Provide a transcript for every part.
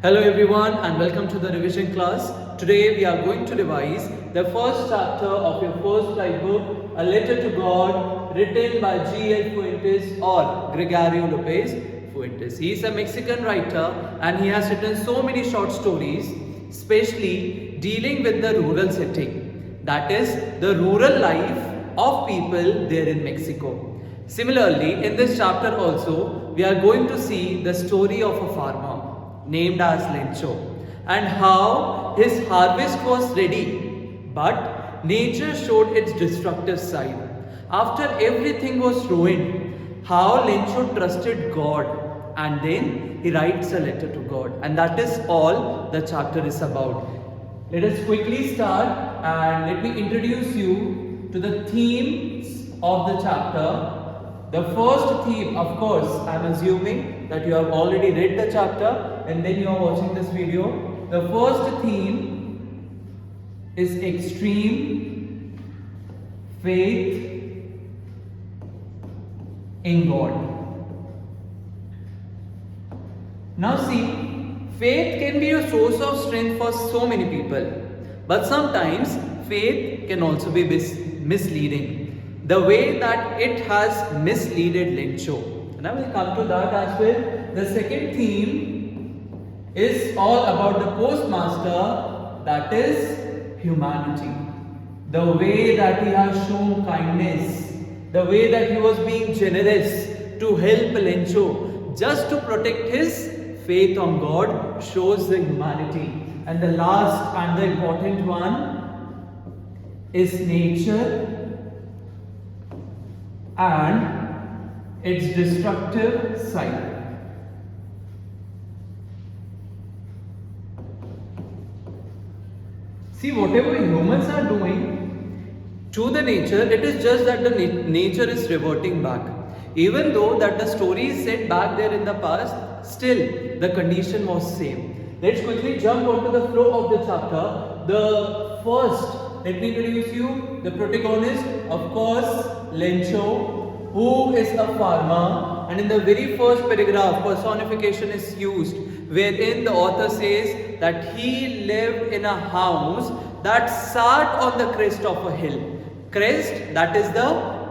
Hello everyone and welcome to the revision class. Today we are going to revise the first chapter of your first guidebook, A Letter to God, written by G.L. Fuentes or Gregorio Lopez Fuentes. He is a Mexican writer and he has written so many short stories, especially dealing with the rural setting, that is the rural life of people there in Mexico. Similarly, in this chapter also, we are going to see the story of a farmer named as Lencho and how his harvest was ready, but nature showed its destructive side. After everything was ruined, how Lencho trusted God, and then he writes a letter to God, and that is all the chapter is about. Let us quickly start and let me introduce you to the themes of the chapter. The first theme, of course, I am assuming that you have already read the chapter and then you are watching this video. The first theme is extreme faith in God. Now see, faith can be a source of strength for so many people, but sometimes faith can also be misleading. The way that it has misleaded Lencho. And I will come to that as well. The second theme is all about the postmaster, that is humanity. The way that he has shown kindness, the way that he was being generous to help Lencho just to protect his faith on God shows the humanity. And the last and the important one is nature and its destructive side. See, whatever humans are doing to the nature, it is just that the nature is reverting back. Even though that the story is set back there in the past, still the condition was same. Let's quickly jump onto the flow of the chapter. The first, let me introduce you the protagonist, of course, Lencho, who is a farmer, and in the very first paragraph, personification is used, wherein the author says that he lived in a house that sat on the crest of a hill. Crest, that is the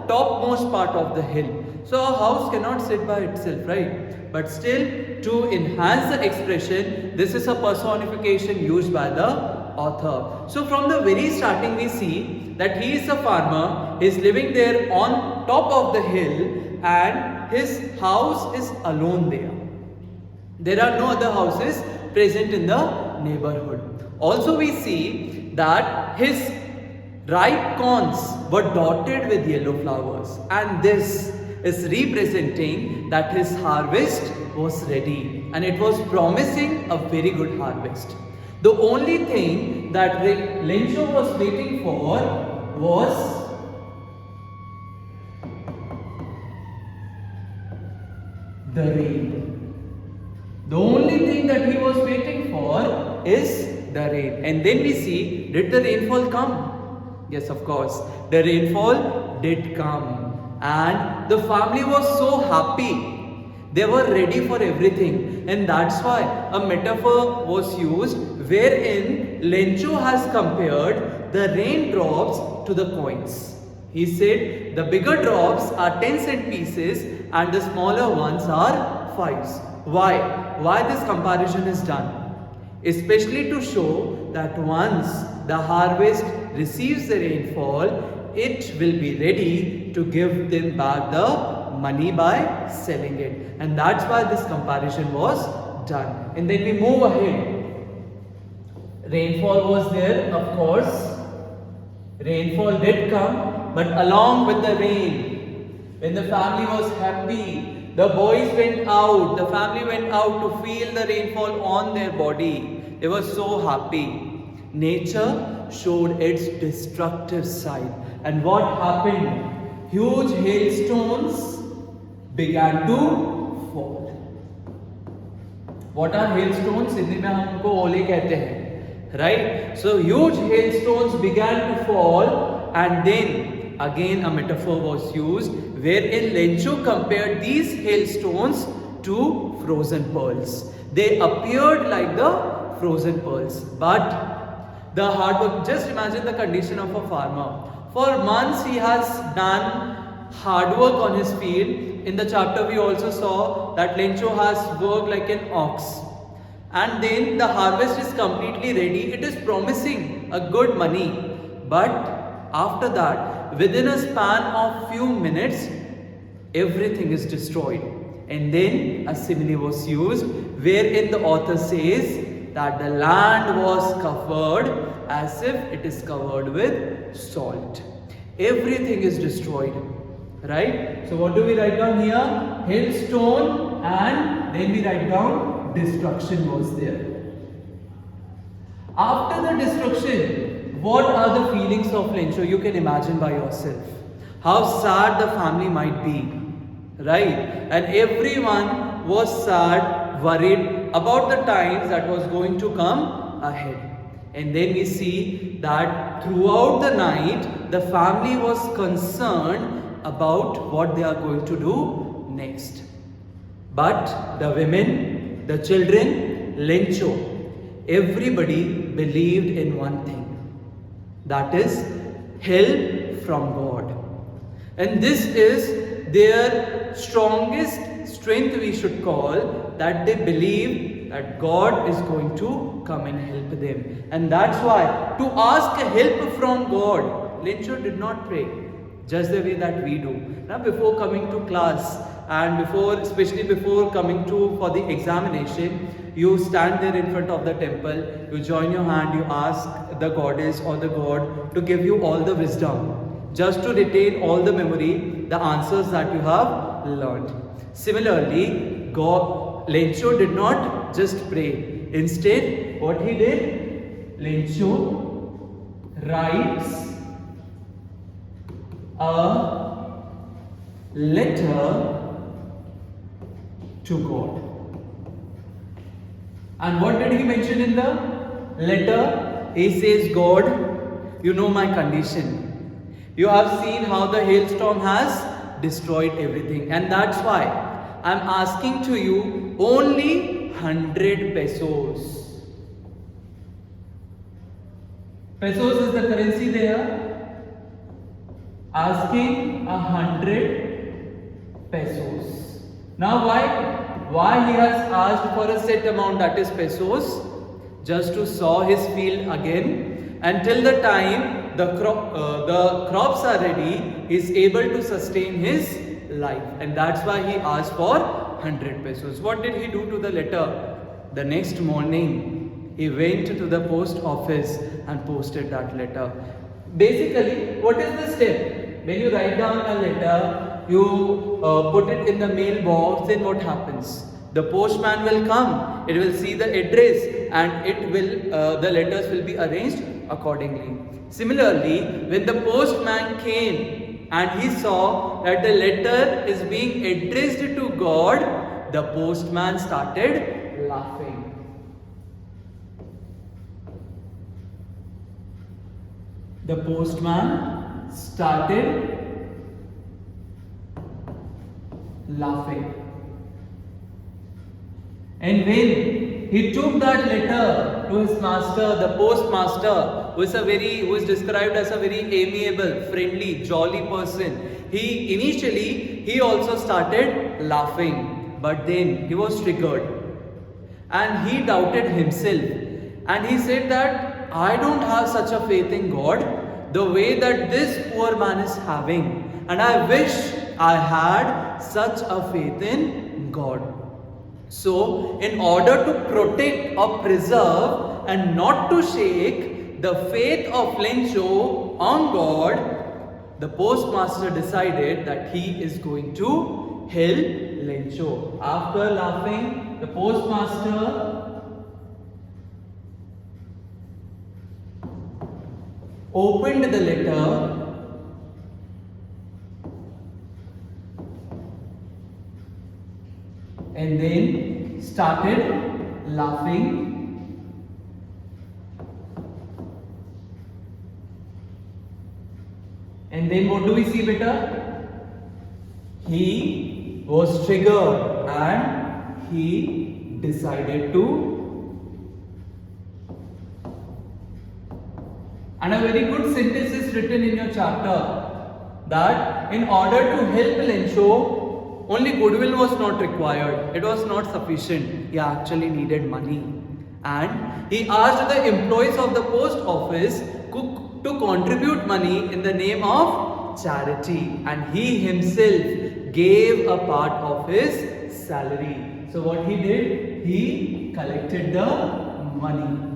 topmost part of the hill. So a house cannot sit by itself, right? But still, to enhance the expression, this is a personification used by the author. So from the very starting we see that he is a farmer, he is living there on top of the hill and his house is alone there. There are no other houses present in the neighborhood. Also we see that his ripe corns were dotted with yellow flowers, and this is representing that his harvest was ready and it was promising a very good harvest. The only thing that Lencho was waiting for was the rain. The only thing that he was waiting for is the rain. And then we see, did the rainfall come? Yes, of course. The rainfall did come. And the family was so happy. They were ready for everything, and that's why a metaphor was used wherein Lencho has compared the raindrops to the coins. He said the bigger drops are 10-cent pieces and the smaller ones are 5s. Why? Why this comparison is done? Especially to show that once the harvest receives the rainfall, it will be ready to give them back the money by selling it, and that's why this comparison was done. And then we move ahead. Rainfall was there, of course. Rainfall did come, but along with the rain, when the family was happy, the boys went out, the family went out to feel the rainfall on their body. They were so happy. Nature showed its destructive side, and what happened? Huge hailstones began to fall. What are hailstones? Hindi में हम उनको ओले कहते हैं, right? So huge hailstones began to fall, and then again a metaphor was used wherein Lencho compared these hailstones to frozen pearls. They appeared like the frozen pearls. But the hard work, just imagine the condition of a farmer. For months he has done hard work on his field. In the chapter we also saw that Lencho has worked like an ox. And then the harvest is completely ready. It is promising a good money. But after that, within a span of few minutes, everything is destroyed. And then a simile was used wherein the author says that the land was covered as if it is covered with salt. Everything is destroyed. Right? So what do we write down here? Hailstone, and then we write down destruction was there. After the destruction, what are the feelings of Lencho? You can imagine by yourself. How sad the family might be. Right? And everyone was sad, worried about the times that was going to come ahead. And then we see that throughout the night, the family was concerned about what they are going to do next. But the women, the children, Lencho, everybody believed in one thing. That is help from God. And this is their strongest strength, we should call, that they believe that God is going to come and help them. And that's why to ask help from God, Lencho did not pray. Just the way that we do. Now before coming to class and especially before coming for the examination, you stand there in front of the temple, you join your hand, you ask the goddess or the god to give you all the wisdom, just to retain all the memory, the answers that you have learned. Similarly, Lencho did not just pray. Instead, what he did? Lencho writes a letter to God. And what did he mention in the letter? He says, God, you know my condition. You have seen how the hailstorm has destroyed everything. And that's why I'm asking to you only 100 pesos. Pesos is the currency there. Asking 100 pesos. Now why he has asked for a set amount, that is pesos, just to sow his field again, until the time the crops are ready, he is able to sustain his life, and that's why he asked for 100 pesos. What did he do to the letter? The next morning he went to the post office and posted that letter. Basically, what is the step? When you write down a letter, you put it in the mailbox, then what happens? The postman will come, it will see the address, and the letters will be arranged accordingly. Similarly, when the postman came and he saw that the letter is being addressed to God, the postman started laughing. The postman started laughing. And when he took that letter to his master, the postmaster, who is described as a very amiable, friendly, jolly person, he also started laughing. But then he was triggered and he doubted himself, and he said that I don't have such a faith in God the way that this poor man is having, and I wish I had such a faith in God. So, in order to protect or preserve and not to shake the faith of Lencho on God, the postmaster decided that he is going to help Lencho. After laughing, the postmaster opened the letter and then started laughing. And then what do we see, beta? He was triggered and he decided to. And a very good sentence is written in your chapter that in order to help Lencho, only goodwill was not required. It was not sufficient. He actually needed money. And he asked the employees of the post office to contribute money in the name of charity. And he himself gave a part of his salary. So what he did? He collected the money.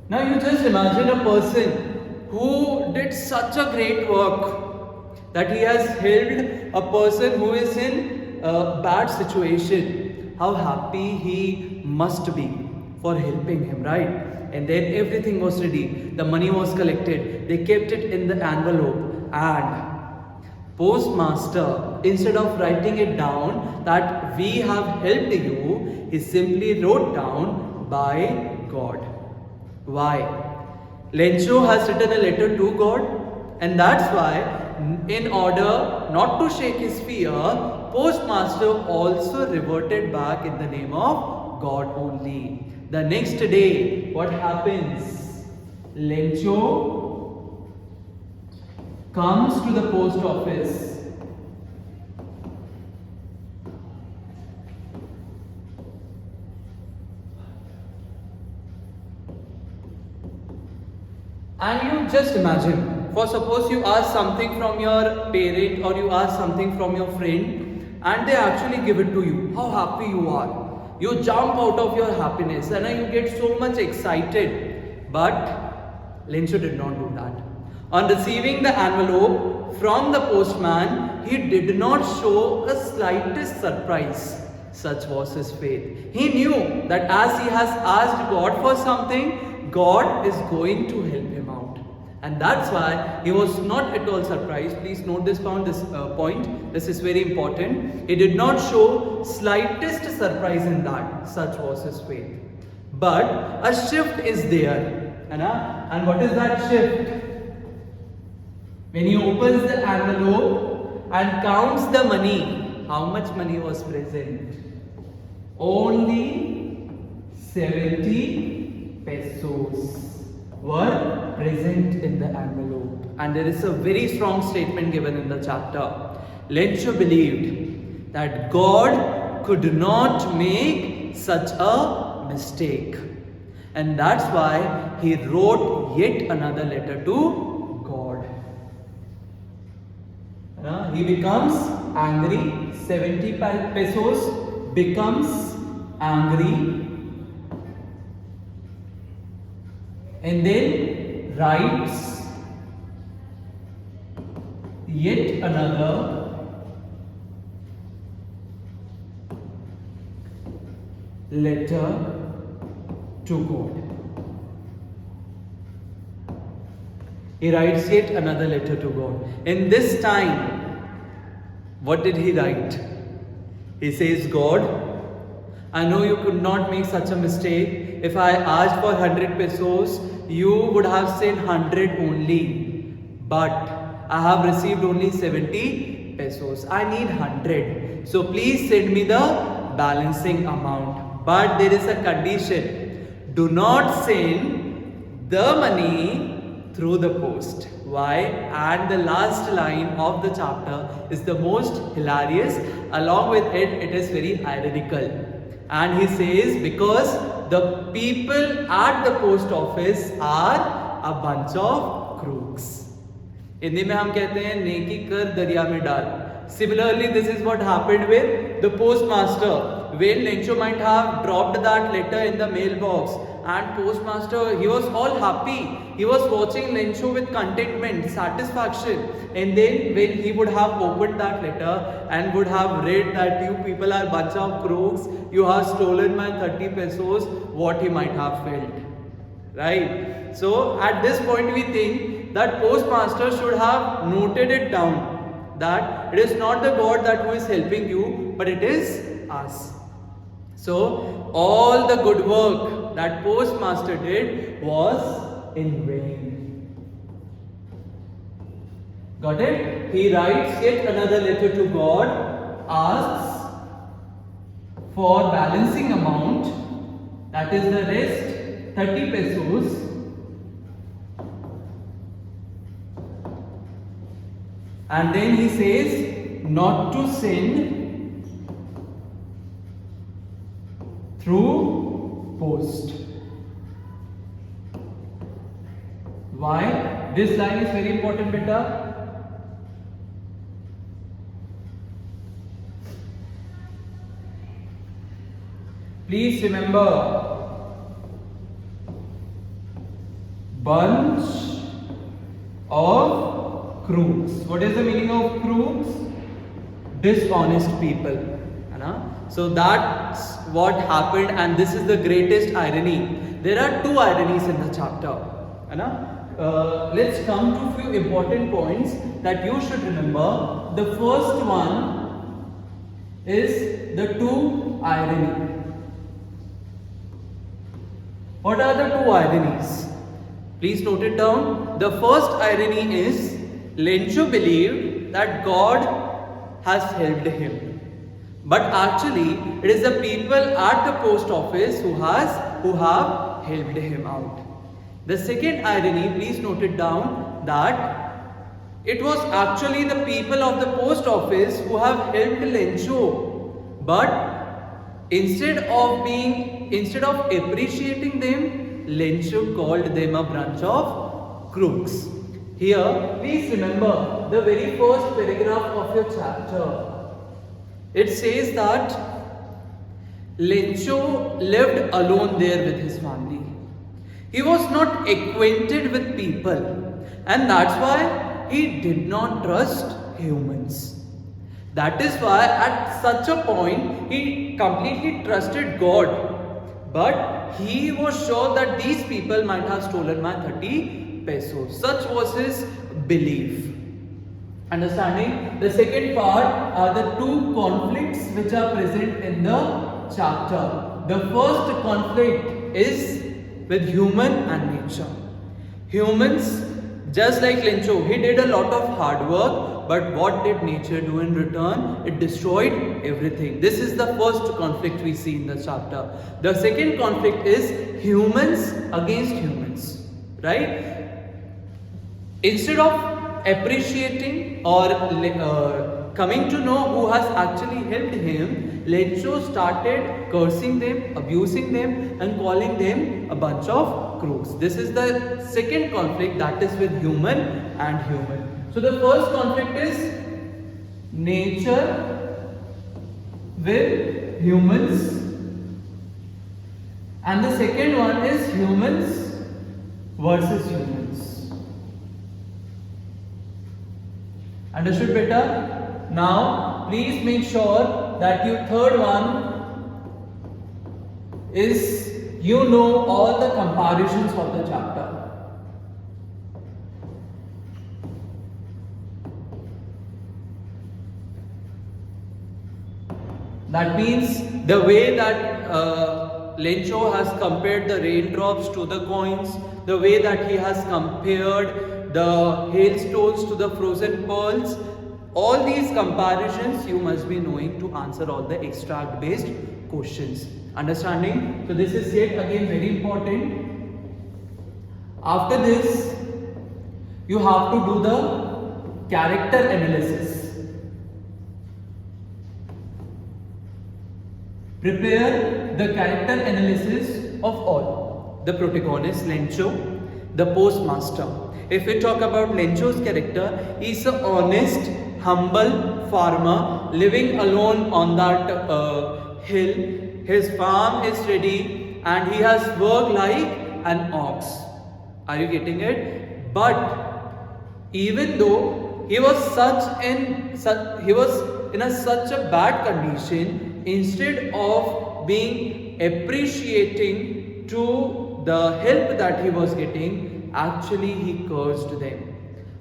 Now you just imagine a person who did such a great work that he has helped a person who is in a bad situation. How happy he must be for helping him, right? And then everything was ready. The money was collected. They kept it in the envelope. And postmaster, instead of writing it down that we have helped you, he simply wrote down by God. Why? Lencho has written a letter to God, and that's why, in order not to shake his fear, postmaster also reverted back in the name of God only. The next day, what happens? Lencho comes to the post office. And you just imagine, for suppose you ask something from your parent or you ask something from your friend and they actually give it to you. How happy you are. You jump out of your happiness and you get so much excited. But Lencho did not do that. On receiving the envelope from the postman, he did not show a slightest surprise. Such was his faith. He knew that as he has asked God for something, God is going to help him out. And that's why he was not at all surprised. Please note this point. This is very important. He did not show slightest surprise in that. Such was his faith. But a shift is there. And what is that shift? When he opens the envelope and counts the money, how much money was present? Only 70 pesos were present in the envelope. And there is a very strong statement given in the chapter. Lencho believed that God could not make such a mistake. And that's why he wrote yet another letter to God. He becomes angry. 70 pesos becomes angry. And then writes yet another letter to God. He writes yet another letter to God. In this time, what did he write? He says, God, I know you could not make such a mistake. If I asked for 100 pesos, you would have said 100 only. But I have received only 70 pesos. I need 100. So please send me the balancing amount. But there is a condition. Do not send the money through the post. Why? And the last line of the chapter is the most hilarious. Along with it, it is very ironical. And he says, because the people at the post office are a bunch of crooks. Hindi में हम कहते हैं नेकी कर दरिया में डाल. Similarly, this is what happened with the postmaster. When Lencho might have dropped that letter in the mailbox, and postmaster, he was all happy. He was watching Lencho with contentment, satisfaction. And then when he would have opened that letter and would have read that you people are bunch of crooks, you have stolen my 30 pesos, what he might have felt. Right? So at this point we think that postmaster should have noted it down that it is not the God that who is helping you, but it is us. So all the good work that postmaster did was in vain. Got it? He writes yet another letter to God, asks for balancing amount, that is the rest, 30 pesos. And then he says not to send through post. Why? This line is very important, beta. Please remember, bunch of crooks. What is the meaning of crooks? Dishonest people. So that's what happened, and this is the greatest irony. There are two ironies in the chapter. Let's come to few important points that you should remember. The first one is the two irony. What are the two ironies? Please note it down. The first irony is Lencho believed that God has helped him, but actually it is the people at the post office who have helped him out. The second irony, please note it down, that it was actually the people of the post office who have helped Lencho, but instead of appreciating them, Lencho called them a bunch of crooks. Here, please remember the very first paragraph of your chapter. It says that Lencho lived alone there with his family. He was not acquainted with people, and that's why he did not trust humans. That is why at such a point he completely trusted God, but he was sure that these people might have stolen my 30 pesos. Such was his belief. Understanding? The second part are the two conflicts which are present in the chapter. The first conflict is with human and nature. Humans, just like Lencho, he did a lot of hard work, but what did nature do in return? It destroyed everything. This is the first conflict we see in the chapter. The second conflict is humans against humans, right? Instead of appreciating or coming to know who has actually helped him, Lencho started cursing them, abusing them, and calling them a bunch of crooks. This is the second conflict, that is with human and human. So the first conflict is nature with humans, and the second one is humans versus humans. Understood, beta? Now, please make sure that your third one is you know all the comparisons of the chapter. That means the way that Lencho has compared the raindrops to the coins, the way that he has compared the hailstones to the frozen pearls, all these comparisons you must be knowing to answer all the extract based questions. Understanding? So this is yet again very important. After this, you have to do the character analysis. Prepare the character analysis of all. The protagonist, Lencho, the postmaster. If we talk about Lencho's character, he is an honest, humble farmer living alone on that hill. His farm is ready and he has worked like an ox. Are you getting it? But even though he was in such a bad condition, instead of being appreciating to the help that he was getting, actually he cursed them.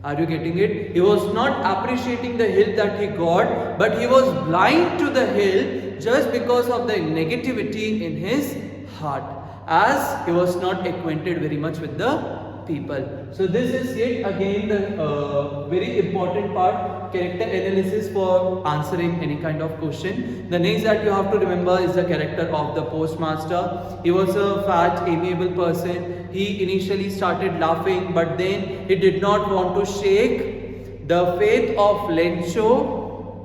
Are you getting it? He was not appreciating the help that he got, but he was blind to the help just because of the negativity in his heart, as he was not acquainted very much with the people. So this is yet again the very important part, character analysis for answering any kind of question. The next that you have to remember is the character of the postmaster. He was a fat, amiable person. He initially started laughing, but then he did not want to shake the faith of Lencho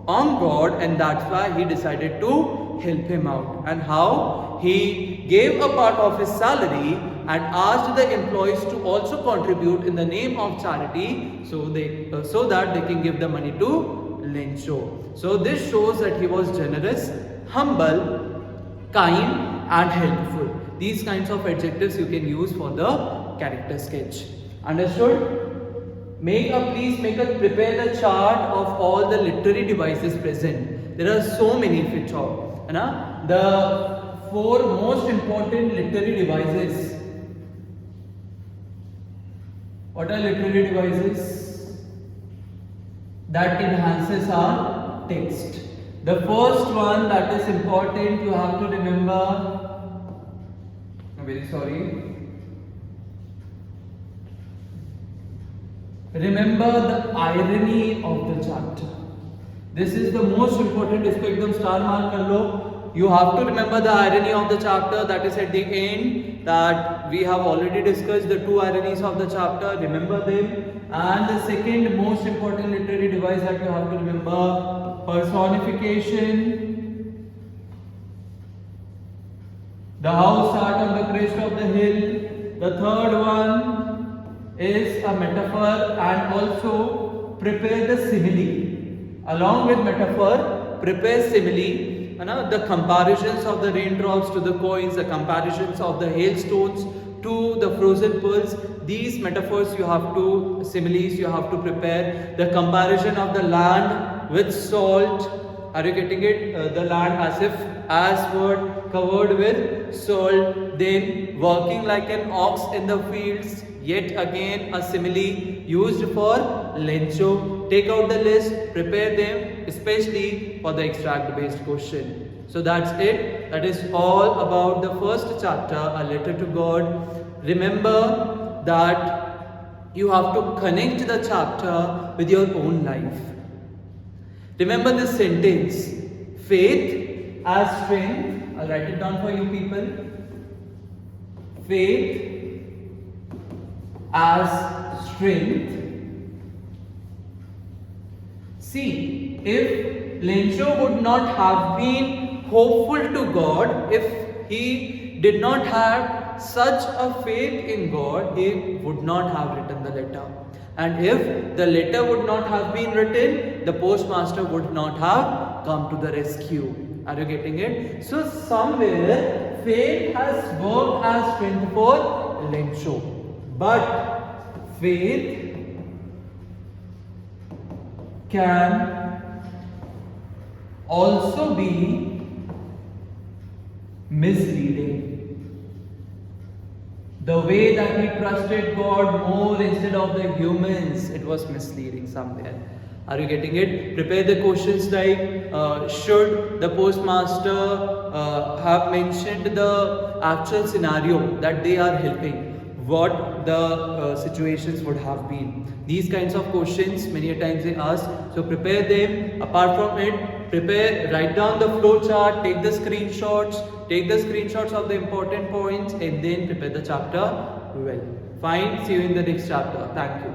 on God, and that's why he decided to help him out. And how? He gave a part of his salary and asked the employees to also contribute in the name of charity, so that they can give the money to Lencho. So this shows that he was generous, humble, kind and helpful. These kinds of adjectives you can use for the character sketch. Understood? Prepare the chart of all the literary devices present. There are so many which are. The 4 most important literary devices. What are literary devices? That enhances our text. The first one that is important, you have to remember. I'm very sorry. Remember the irony of the chapter. This is the most important. इसको एकदम star mark कर लो. You have to remember the irony of the chapter, that is at the end, that we have already discussed the 2 ironies of the chapter. Remember them. And the second most important literary device that you have to remember, personification. The house sat on the crest of the hill. The third one is a metaphor, and also prepare the simile. Along with metaphor, prepare simile. The comparisons of the raindrops to the coins, the comparisons of the hailstones to the frozen pearls. These metaphors you have to, similes you have to prepare. The comparison of the land with salt. Are you getting it? The land covered with salt, then working like an ox in the fields. Yet again a simile used for Lencho. Take out the list, prepare them, especially for the extract based question. So that's it. That is all about the first chapter, A Letter to God. Remember that you have to connect the chapter with your own life. Remember this sentence, faith as strength. I'll write it down for you people. Faith as strength. See, if Lencho would not have been hopeful to God, if he did not have such a faith in God, he would not have written the letter. And if the letter would not have been written, the postmaster would not have come to the rescue. Are you getting it? So somewhere faith has worked as strength for Lencho. But faith can also be misleading. The way that he trusted God more instead of the humans, it was misleading somewhere. Are you getting it? Prepare the questions like, should the postmaster have mentioned the actual scenario that they are helping? What the situations would have been. These kinds of questions many a times they ask. So prepare them. Apart from it, prepare, write down the flow chart, take the screenshots of the important points, and then prepare the chapter well. Fine. See you in the next chapter. Thank you.